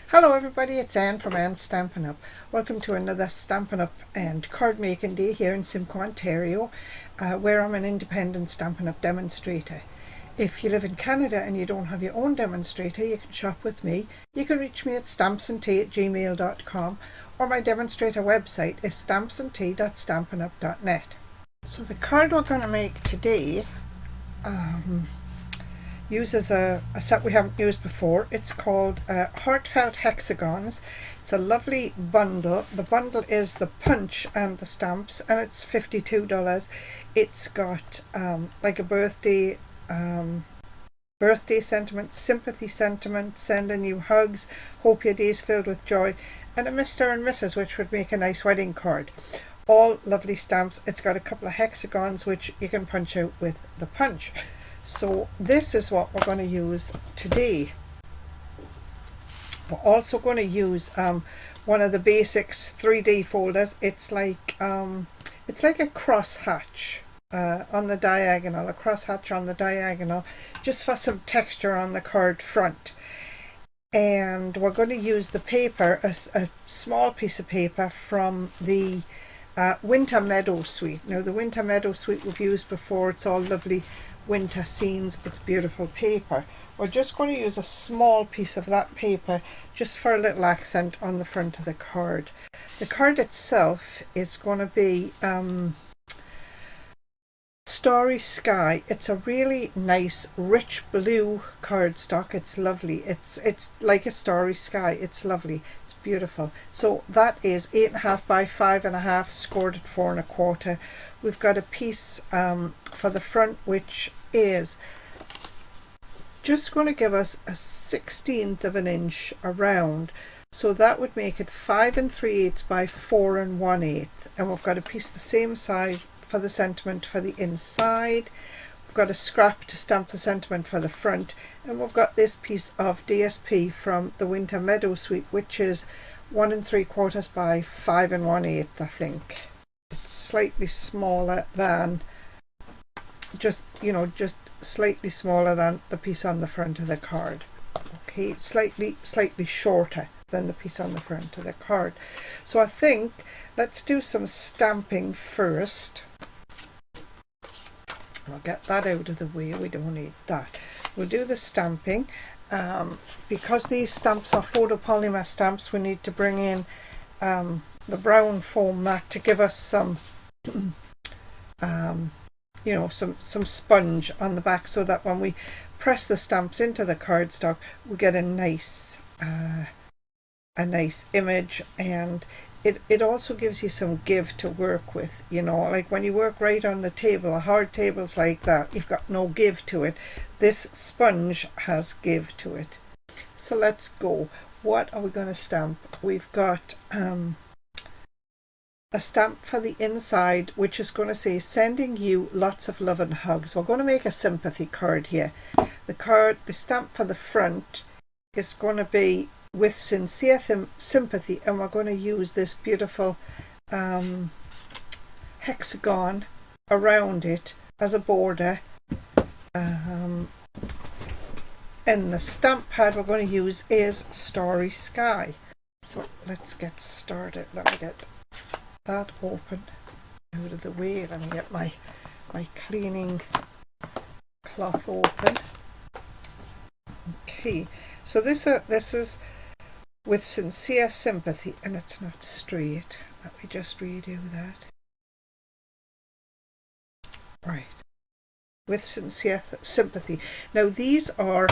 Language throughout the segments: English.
Hello everybody, it's Anne from Anne's Stampin' Up. Welcome to another Stampin' Up and card making day here in Simcoe, Ontario, where I'm an independent Stampin' Up demonstrator. If you live in Canada and you don't have your own demonstrator, you can shop with me. You can reach me at stampsandtea@gmail.com, or my demonstrator website is stampsandtea.stampinup.net. So the card we're going to make today uses a set we haven't used before. It's called Heartfelt Hexagons. It's a lovely bundle. The bundle is the punch and the stamps, and it's $52. It's got like a birthday sentiment, sympathy sentiment, sending you hugs, hope your day's filled with joy, and a Mr. and Mrs., which would make a nice wedding card. All lovely stamps. It's got a couple of hexagons which you can punch out with the punch. So this is what we're going to use today. We're also going to use one of the basics 3D folders. It's like a crosshatch on the diagonal, just for some texture on the card front. And we're going to use the paper, a small piece of paper from the Winter Meadow Suite. Now the Winter Meadow Suite we've used before. It's all lovely winter scenes. It's beautiful paper. We're just going to use a small piece of that paper just for a little accent on the front of the card. The card itself is going to be Starry Sky. It's a really nice rich blue cardstock. It's lovely. It's like a starry sky. It's lovely. It's beautiful. So that is 8.5 by 5.5, scored at 4 1/4. We've got a piece for the front which is just going to give us a 1/16 of an inch around, so that would make it 5 3/8 by 4 1/8, and we've got a piece the same size for the sentiment for the inside. We've got a scrap to stamp the sentiment for the front, and we've got this piece of DSP from the Winter Meadow Suite, which is 1 3/4 by 5 1/8, I think. It's slightly smaller than just slightly smaller than the piece on the front of the card. Okay, slightly shorter than the piece on the front of the card. So I think let's do some stamping first. I'll get that out of the way. We don't need that. We'll do the stamping. Because these stamps are photopolymer stamps, we need to bring in the brown foam mat to give us some some sponge on the back, so that when we press the stamps into the cardstock we get a nice image, and it also gives you some give to work with. Like when you work right on the table, hard tables like that, you've got no give to it. This sponge has give to it. So let's go. What are we going to stamp? We've got a stamp for the inside which is going to say sending you lots of love and hugs. We're going to make a sympathy card here. The stamp for the front is going to be with sincere sympathy, and we're going to use this beautiful hexagon around it as a border. And the stamp pad we're going to use is Starry Sky. So let's get started. Let me get that open out of the way. Let me get my cleaning cloth open. Okay, so this is with sincere sympathy, and it's not straight. Let me just redo that. Right, with sincere sympathy. Now these are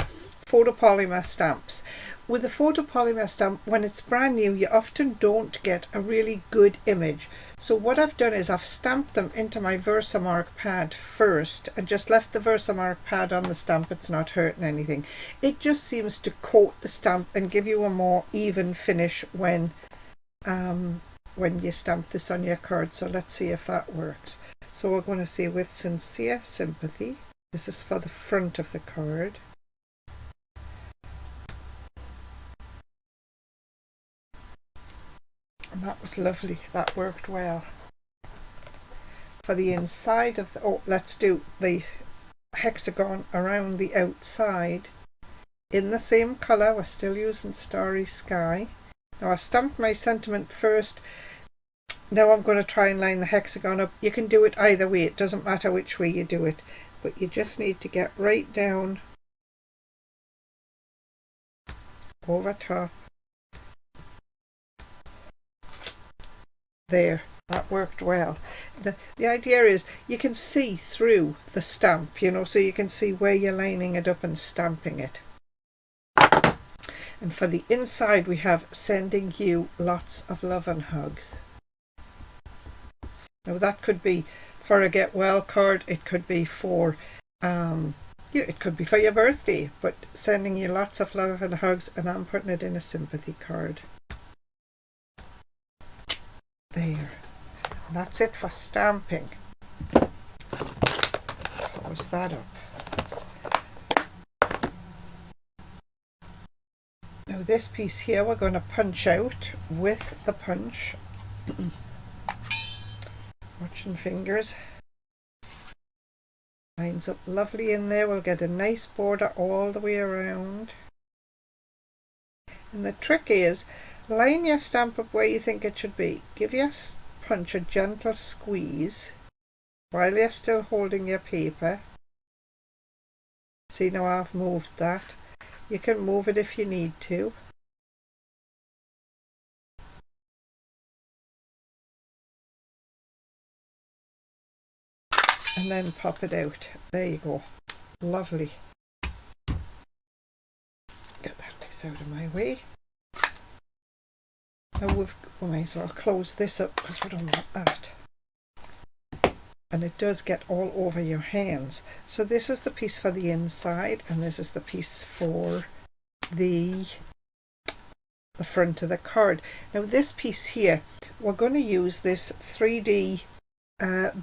photopolymer stamps. With a photopolymer stamp, when it's brand new, you often don't get a really good image. So what I've done is I've stamped them into my Versamark pad first and just left the Versamark pad on the stamp. It's not hurting anything. It just seems to coat the stamp and give you a more even finish when you stamp this on your card. So let's see if that works. So we're going to say with sincere sympathy. This is for the front of the card. And that was lovely. That worked well. For the inside of let's do the hexagon around the outside in the same colour. We're still using Starry Sky. Now I stamped my sentiment first. Now I'm going to try and line the hexagon up. You can do it either way, it doesn't matter which way you do it, but you just need to get right down over top. There, that worked well. The idea is you can see through the stamp, you know, so you can see where you're lining it up and stamping it. And for the inside we have sending you lots of love and hugs. Now that could be for a get well card, it could be for it could be for your birthday, but sending you lots of love and hugs, and I'm putting it in a sympathy card. There. And that's it for stamping. Close that up. Now this piece here we're going to punch out with the punch. Watching fingers. Lines up lovely in there. We'll get a nice border all the way around. And the trick is, line your stamp up where you think it should be. Give your punch a gentle squeeze while you're still holding your paper. See, now I've moved that. You can move it if you need to. And then pop it out. There you go. Lovely. Get that piece out of my way. Now we might as well close this up because we don't want that. And it does get all over your hands. So this is the piece for the inside, and this is the piece for the front of the card. Now this piece here, we're going to use this 3D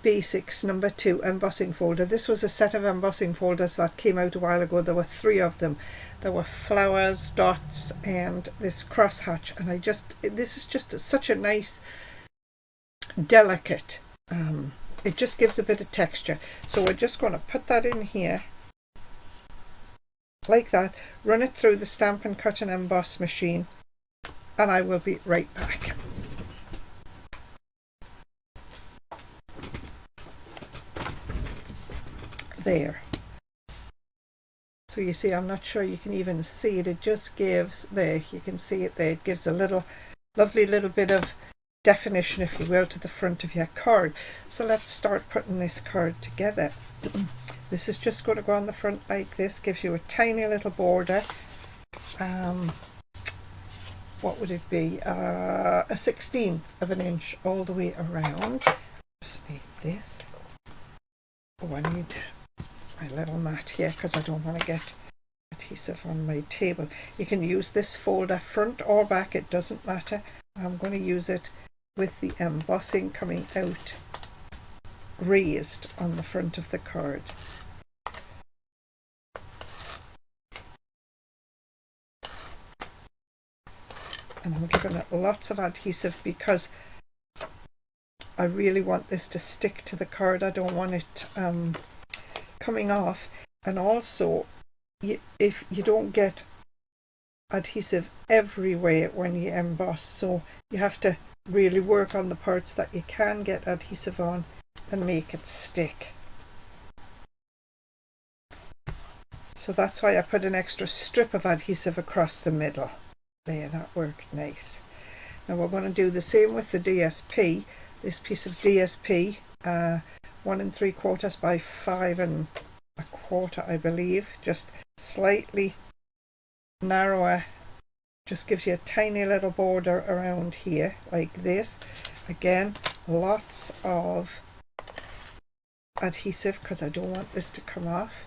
Basics number 2 embossing folder. This was a set of embossing folders that came out a while ago. There were 3 of them. There were flowers, dots, and this crosshatch, and this is just such a nice, delicate, it just gives a bit of texture. So we're just going to put that in here like that, run it through the Stampin' Cut and Emboss machine, and I will be right back. There. So you see, I'm not sure you can even see it. It just gives, there, you can see it there. It gives a lovely little bit of definition, if you will, to the front of your card. So let's start putting this card together. This is just going to go on the front like this. Gives you a tiny little border. What would it be? A 1/16 of an inch all the way around. Just need this. Oh, I need my little mat here because I don't want to get adhesive on my table. You can use this folder front or back, it doesn't matter. I'm going to use it with the embossing coming out raised on the front of the card. And I'm giving it lots of adhesive because I really want this to stick to the card. I don't want it coming off. And also, if you don't get adhesive everywhere when you emboss, so you have to really work on the parts that you can get adhesive on and make it stick. So that's why I put an extra strip of adhesive across the middle. There, that worked nice. Now we're going to do the same with the DSP. This piece of DSP, 1 3/4 by 5 1/4, I believe, just slightly narrower, just gives you a tiny little border around here like this. Again, lots of adhesive because I don't want this to come off.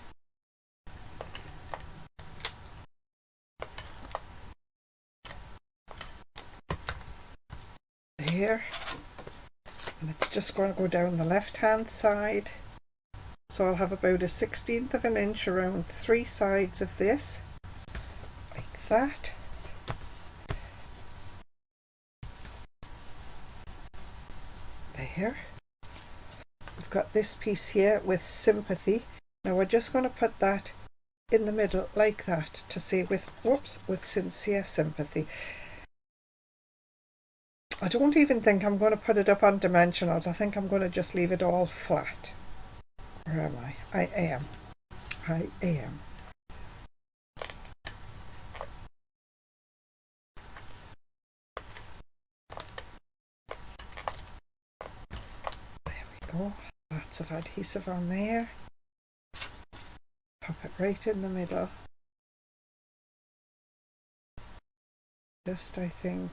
There. And it's just going to go down the left hand side. So I'll have about a 1/16 of an inch around 3 sides of this, like that. There. We've got this piece here with sympathy. Now we're just going to put that in the middle like that to say with sincere sympathy. I don't even think I'm going to put it up on dimensionals. I think I'm going to just leave it all flat. Where am I? I am. There we go. Lots of adhesive on there. Pop it right in the middle. Just, I think,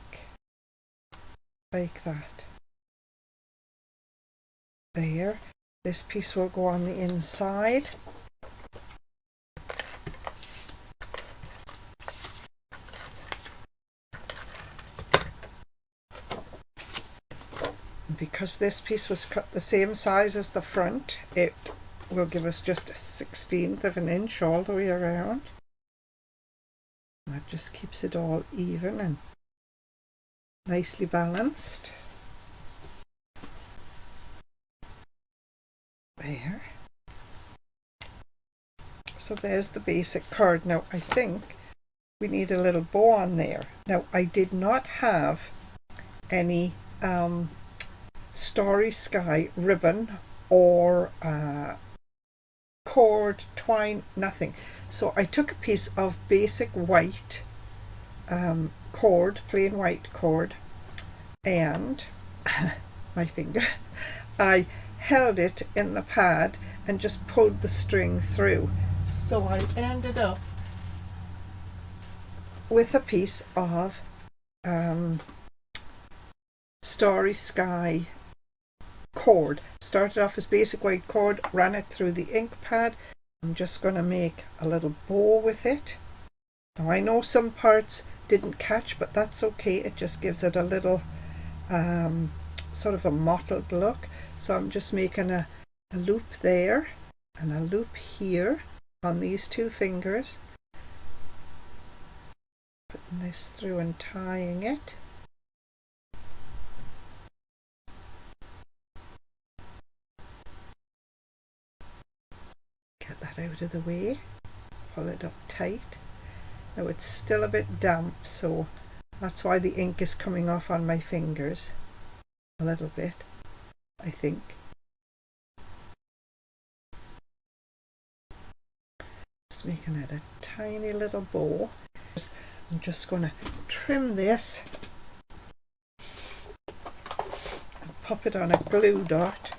like that. There. This piece will go on the inside. And because this piece was cut the same size as the front, it will give us just a 1/16 of an inch all the way around. That just keeps it all even and nicely balanced. There. So there's the basic card. Now I think we need a little bow on there. Now I did not have any Starry Sky ribbon or cord, twine, nothing. So I took a piece of basic white cord, plain white cord, and my finger, I held it in the pad and just pulled the string through. So I ended up with a piece of Starry Sky cord. Started off as basic white cord, ran it through the ink pad. I'm just going to make a little bow with it. Now I know some parts didn't catch, but that's okay. It just gives it a little sort of a mottled look. So I'm just making a loop there and a loop here on these two fingers. Putting this through and tying it. Get that out of the way. Pull it up tight. Now it's still a bit damp, so that's why the ink is coming off on my fingers a little bit, I think. Just making it a tiny little bow. I'm just going to trim this and pop it on a glue dot,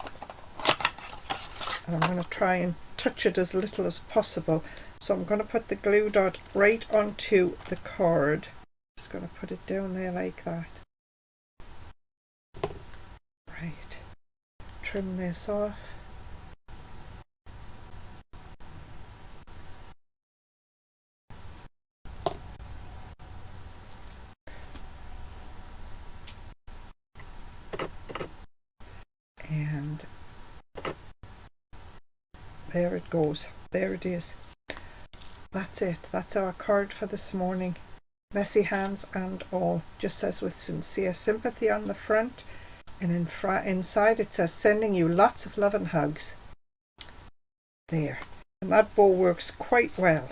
and I'm going to try and touch it as little as possible. So I'm going to put the glue dot right onto the card. Just going to put it down there like that. Right. Trim this off. And there it goes. There it is. That's it. That's our card for this morning. Messy hands and all. Just says with sincere sympathy on the front, and inside it says sending you lots of love and hugs. There. And that bow works quite well.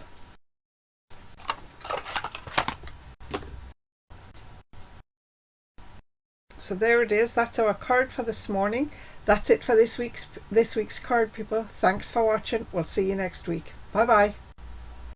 So there it is. That's our card for this morning. That's it for this week's card, people. Thanks for watching. We'll see you next week. Bye bye.